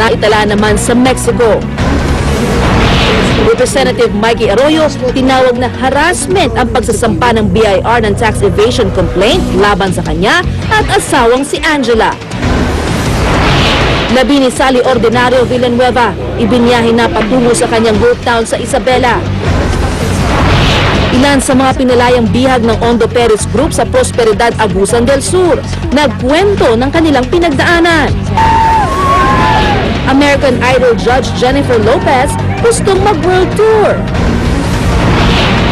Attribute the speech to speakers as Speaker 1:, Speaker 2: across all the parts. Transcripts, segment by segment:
Speaker 1: naitala naman sa Mexico. Representative Mikey Arroyo, tinawag na harassment ang pagsasampa ng BIR ng tax evasion complaint laban sa kanya at asawang si Angela. Labi ni Sally Ordinario Villanueva, ibinyahe na patungo sa kanyang hometown sa Isabela. Ilan sa mga pinalayang bihag ng Ondo Perez Group sa Prosperidad Agusan del Sur, nagkwento ng kanilang pinagdaanan. American Idol judge Jennifer Lopez gustong mag-world tour.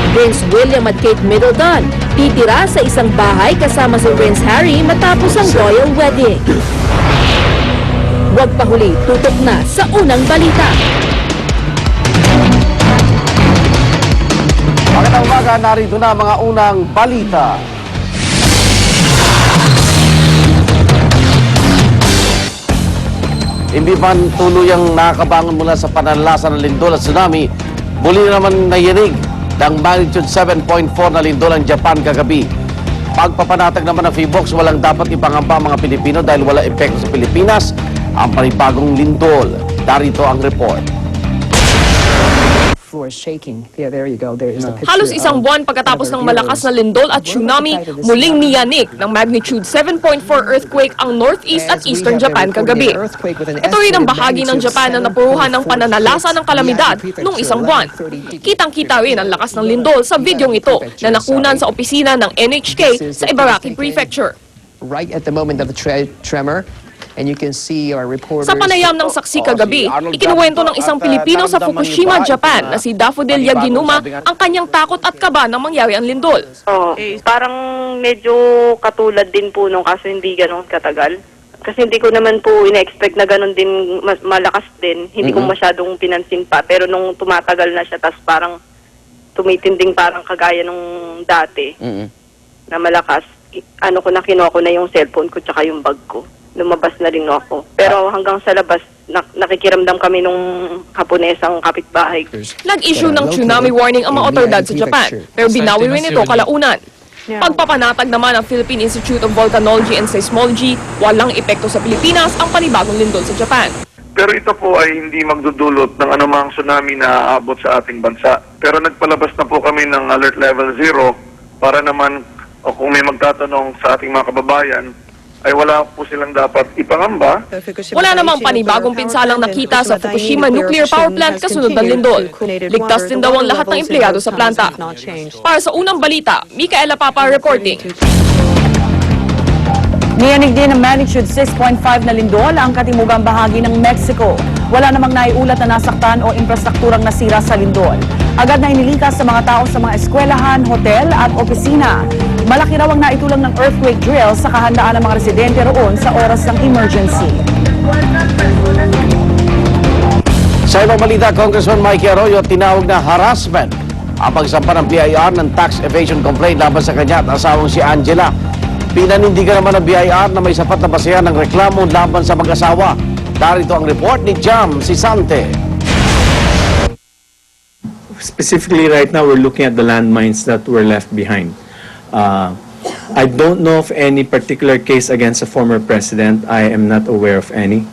Speaker 1: Prince William at Kate Middleton titira sa isang bahay kasama si Prince Harry matapos ang royal wedding. Huwag pa huli, tutok na sa unang balita.
Speaker 2: Magandang umaga, narito na mga unang balita. Hindi man tuluyang nakakabangon mula sa pananalasan ng lindol at tsunami, muli na naman nayinig ng magnitude 7.4 na lindol ang Japan kagabi. Pagpapanatag naman ng PHIVOLCS, walang dapat ipangamba ang mga Pilipino dahil wala epekto sa Pilipinas ang panibagong lindol. Darito ang report.
Speaker 3: Halos isang buwan pagkatapos ng malakas na lindol at tsunami, muling niyanig ng magnitude 7.4 earthquake ang northeast at eastern Japan kagabi. Ito rin ang bahagi ng Japan na napuruhan ng pananalasa ng kalamidad noong isang buwan. Kitang-kita rin ang lakas ng lindol sa videong ito na nakunan sa opisina ng NHK sa Ibaraki Prefecture.
Speaker 4: Right at the moment of the tremor. And you can see our reporters.
Speaker 3: Sa panayam ng saksi kagabi, ikinuwento ng isang Pilipino sa Fukushima, Japan na si Daffodil Yaginuma ang kanyang takot at kaba nang mangyari ang lindol.
Speaker 5: Parang medyo katulad din po nung kaso hindi ganun katagal. Kasi hindi ko naman po ina-expect na ganun din malakas din. Hindi ko masyadong pinansin pa. Pero nung tumatagal na siya, tas parang tumitinding parang kagaya nung dati na malakas, kinuha ko na yung cellphone ko tsaka yung bag ko. Lumabas na rin ako. Pero hanggang sa labas, nakikiramdam kami nung Haponesang kapitbahay.
Speaker 3: Nag-issue ng tsunami warning ang mga otoridad sa Japan, pero binawi rin ito kalaunan. Pagpapanatag naman ng Philippine Institute of Volcanology and Seismology, walang epekto sa Pilipinas ang panibagong lindol sa Japan.
Speaker 6: Pero ito po ay hindi magdudulot ng anumang tsunami na aabot sa ating bansa. Pero nagpalabas na po kami ng alert level 0 para naman, o kung may magtatanong sa ating mga kababayan, ay wala po silang dapat ipangamba.
Speaker 3: Wala namang panibagong pinsalang nakita sa Fukushima Nuclear Power Plant kasunod ng lindol. Ligtas din daw ang lahat ng empleyado sa planta. Para sa unang balita, Micaela Papa reporting.
Speaker 7: Niyanig din ng magnitude 6.5 na lindol ang katimugang bahagi ng Mexico. Wala namang naiulat na nasaktan o infrastrukturang nasira sa lindol. Agad na inilikas sa mga tao sa mga eskwelahan, hotel at opisina. Malaki raw ang naitulang ng earthquake drill sa kahandaan ng mga residente roon sa oras ng emergency.
Speaker 2: Sa ibang balita, Congressman Mikey Arroyo tinawag na harassment ang pagsampa ng BIR ng tax evasion complaint laban sa kanya at asawang si Angela. Pinanindigan naman ng BIR na may sapat na basehan ng reklamo laban sa mag-asawa. Darito ang report ni Jam Sisante.
Speaker 8: Specifically right now, we're looking at the landmines that were left behind. I don't know of any particular case against a former president. I am not aware of any.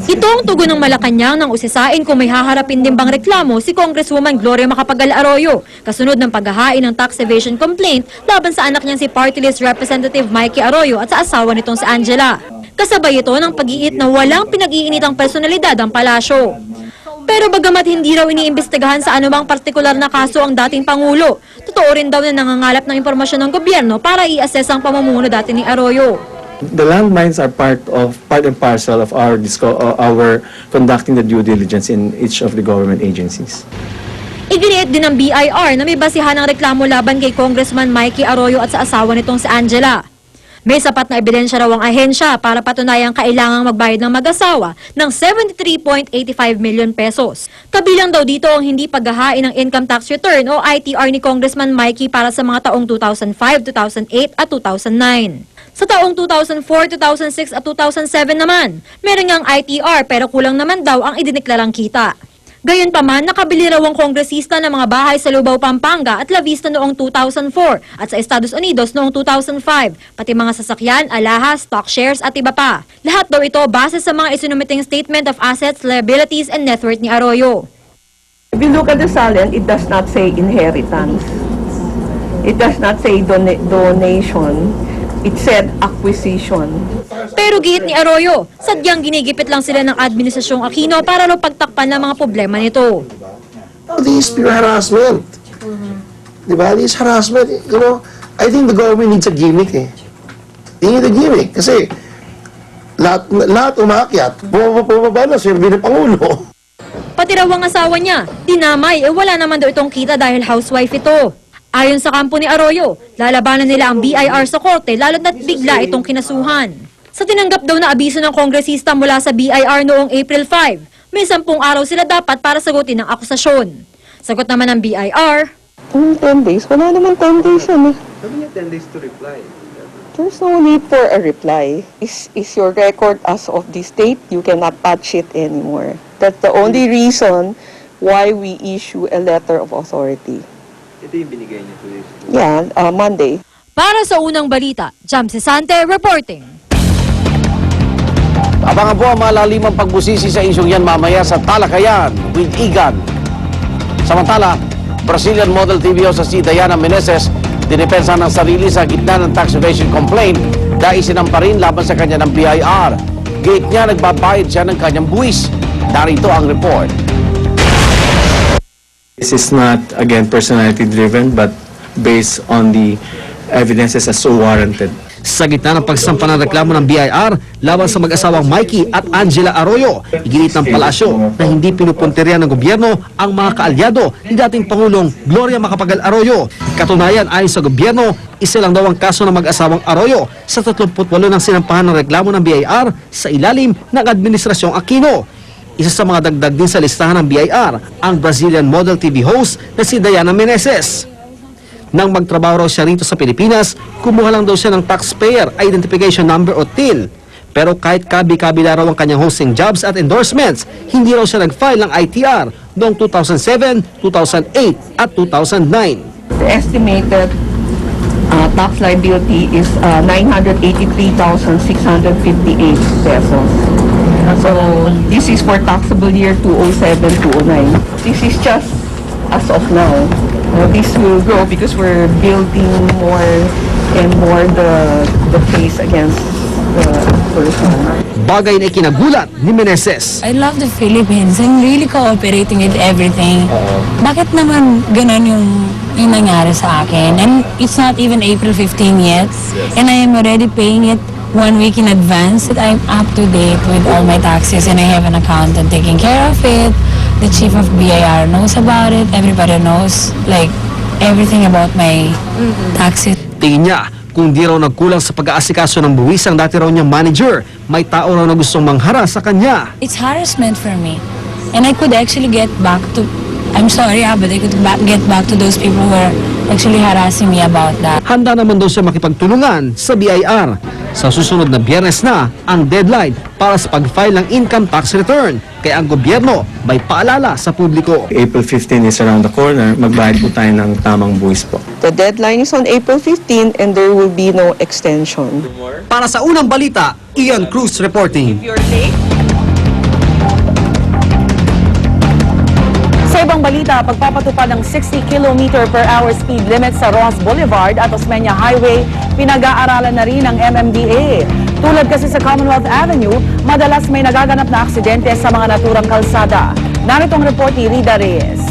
Speaker 9: Ito ang tugon ng Malacanang nang usisain kung may haharapin din bang reklamo si Congresswoman Gloria Macapagal Arroyo kasunod ng paghahain ng tax evasion complaint laban sa anak niyang si Party List Representative Mikey Arroyo at sa asawa nitong si Angela. Kasabay ito ng pag-iit na walang pinag-iinitang personalidad ang palasyo. Pero bagamat hindi raw iniimbestigahan sa anumang partikular na kaso ang dating Pangulo, totoo rin daw na nangangalap ng impormasyon ng gobyerno para i-assess ang pamumuno dati ni Arroyo.
Speaker 8: The landmines are part and parcel of our conducting the due diligence in each of the government agencies.
Speaker 9: Iginiit din ng BIR na may basihan ng reklamo laban kay Congressman Mikey Arroyo at sa asawa nitong si Angela. May sapat na ebidensya raw ang ahensya para patunayang kailangang magbayad ng mag-asawa ng 73.85 million pesos. Kabilang daw dito ang hindi paghahain ng income tax return o ITR ni Congressman Mikey para sa mga taong 2005, 2008 at 2009. Sa taong 2004, 2006 at 2007 naman, meron ngang ITR pero kulang naman daw ang idineklarang kita. Gayunpaman, nakabili raw ang kongresista ng mga bahay sa Lubao, Pampanga at La Vista noong 2004 at sa Estados Unidos noong 2005, pati mga sasakyan, alahas, stock shares at iba pa. Lahat daw ito base sa mga isinumiting Statement of Assets, Liabilities and Net Worth ni Arroyo.
Speaker 10: If you look at the salient, it does not say inheritance. It does not say donation. It said acquisition.
Speaker 9: Pero giit ni Arroyo, sadyang ginigipit lang sila ng Administrasyong Aquino para raw pagtakpan ng mga problema nito.
Speaker 11: This is pure harassment. Diba? This is harassment. You know, I think the government needs a gimmick eh. They need a gimmick. Kasi lahat umakyat. Bumaba na, sirbi ng Pangulo.
Speaker 9: Pati raw ang asawa niya, dinamay, wala naman daw itong kita dahil housewife ito. Ayon sa kampo ni Arroyo, lalabanan nila ang BIR sa korte lalo't na't bigla itong kinasuhan. Sa tinanggap daw na abiso ng kongresista mula sa BIR noong April 5, may 10 araw sila dapat para sagutin ang akusasyon. Sagot naman ng BIR,
Speaker 10: 10 days? Wala naman 10 days yan eh.
Speaker 11: 10 days to reply.
Speaker 10: There's no need for a reply. Is your record as of this date? You cannot touch it anymore. That's the only reason why we issue a letter of authority.
Speaker 11: Ito yung binigay niyo to this.
Speaker 10: Yeah, Monday.
Speaker 9: para sa unang balita, Jam Cesante reporting.
Speaker 2: Abangan po ang malalimang pagbusisi sa isyong yan mamaya sa Talakayan with Igan. Samantala, Brazilian model TV host si Diana Meneses dinipensa ng sarili sa gitna ng tax evasion complaint dahil sinampa rin laban sa kanya ng BIR. Gate niya nagbabayad siya ng kanyang buwis. Narito ang report.
Speaker 8: This is not, again, personality-driven, but based on the evidences as so warranted.
Speaker 12: Sa gitna ng pagsampa ng reklamo ng BIR laban sa mag-asawang Mikey at Angela Arroyo, iginit ng palasyo na hindi pinupunteriya ng gobyerno ang mga kaalyado ni dating Pangulong Gloria Macapagal Arroyo. Katunayan, ayon sa gobyerno, isa lang daw ang kaso ng mag-asawang Arroyo sa 38 ng sinampahan ng reklamo ng BIR sa ilalim ng Administrasyong Aquino. Isa sa mga dagdag din sa listahan ng BIR, ang Brazilian model TV host na si Diana Meneses. Nang magtrabaho raw siya rito sa Pilipinas, kumuha lang daw siya ng taxpayer identification number o TIL. Pero kahit kabi-kabila raw ang kanyang hosting jobs at endorsements, hindi raw siya nag-file ng ITR noong 2007, 2008 at 2009.
Speaker 10: The estimated tax liability is 983,658 pesos. So this is for taxable year 2007-2009. This is just as of now. This will grow because we're building more and more the case against the person.
Speaker 12: Bagay na ikinagulat ni Meneses.
Speaker 13: I love the Philippines. I'm really cooperating with everything. Bakit naman ganun yung nangyari sa akin? And it's not even April 15 yet. And I am already paying it 1 week in advance that I'm up to date with all my taxes and I have an accountant taking care of it. The chief of BIR knows about it. Everybody knows like everything about my taxes.
Speaker 12: Tingin niya, kung di raw nagkulang sa pag-aasikaso ng buwis ang dati raw niyang manager, may tao raw na gustong manghara sa kanya.
Speaker 13: It's harassment for me. And I could actually get back to, I'm sorry but I could get back to those people who were actually harassing me about that.
Speaker 12: Handa naman daw siya makipagtulungan sa BIR. Sa susunod na Biyernes na ang deadline para sa pag-file ng income tax return. Kaya ang gobyerno may paalala sa publiko.
Speaker 8: April 15 is around the corner. Magbayad po tayo ng tamang buwis po.
Speaker 10: The deadline is on April 15 and there will be no extension.
Speaker 12: Para sa unang balita, Ian Cruz reporting.
Speaker 7: Sa ibang balita, pagpapatupad ng 60 km per hour speed limit sa Rojas Boulevard at Osmeña Highway, pinag-aaralan na rin ng MMDA. Tulad kasi sa Commonwealth Avenue, madalas may nagaganap na aksidente sa mga naturang kalsada. Narito ang report ni Rida Reyes.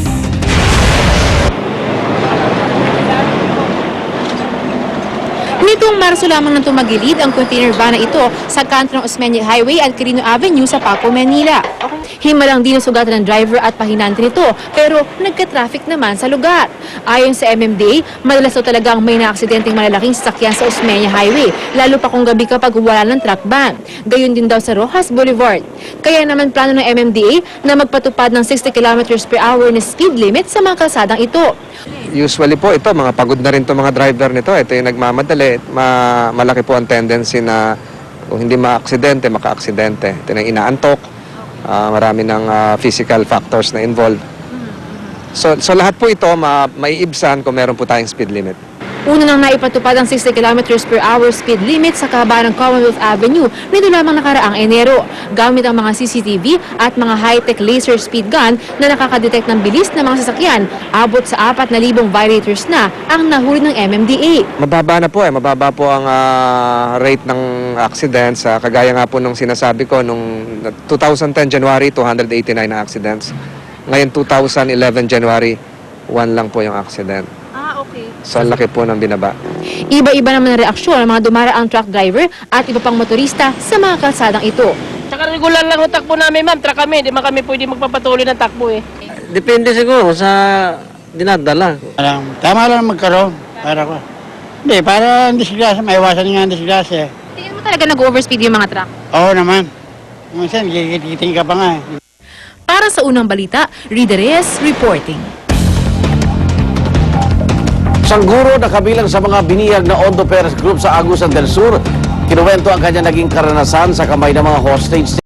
Speaker 1: Nitong Marso lamang nang tumagilid ang container van na ito sa kanto ng Osmeña Highway at Quirino Avenue sa Paco, Manila. Himalang din ang sugatan ng driver at pahinante nito pero nagka-traffic naman sa lugar. Ayon sa MMDA, madalas daw talagang may naaksidenteng malalaking sasakyan sa Osmeña Highway, lalo pa kung gabi kapag wala ng truck ban. Gayon din daw sa Rojas Boulevard. Kaya naman plano ng MMDA na magpatupad ng 60 km per hour na speed limit sa mga kalsadang ito.
Speaker 14: Usually po ito, mga pagod na rin to mga driver nito. Ito yung nagmamadali. Malaki po ang tendency na kung hindi maka-aksidente. Ito na inaantok. marami ng physical factors na involved. So lahat po ito maiibsan kung meron po tayong speed limit.
Speaker 1: Una nang naipatupad ang 60 kilometers per hour speed limit sa kahabaan ng Commonwealth Avenue nito lamang nakaraang Enero. Gamit ang mga CCTV at mga high-tech laser speed gun na nakakadetect ng bilis ng mga sasakyan, abot sa 4,000 violators na ang nahuli ng MMDA.
Speaker 14: Mababa na po mababa po ang rate ng accidents. Kagaya nga po nung sinasabi ko, nung 2010 January, 289 na accidents. Ngayon 2011 January, 1 lang po yung accident.
Speaker 1: Okay.
Speaker 14: So ang laki po ng binaba.
Speaker 1: Iba-iba naman ang reaksyon ng mga dumaraang truck driver at iba pang motorista sa mga kalsadang ito.
Speaker 15: Saka regular lang ang takbo namin, ma'am. Truck kami, di man kami pwede magpapatuloy ng takbo eh.
Speaker 16: Depende siguro sa dinadala.
Speaker 17: Tama lang magkaroon. Para hindi disgrasya, maiwasan nga ang disgrasya.
Speaker 1: Tingin mo talaga nag-overspeed yung mga truck?
Speaker 17: Oo naman. Minsan, gigiting ka pa nga.
Speaker 1: Para sa unang balita, Rida Reyes reporting.
Speaker 2: Isang guro na kabilang sa mga biniyag na Ondo Perez Group sa Agusan del Sur, kinuwento ang kanya naging karanasan sa kamay ng mga hostage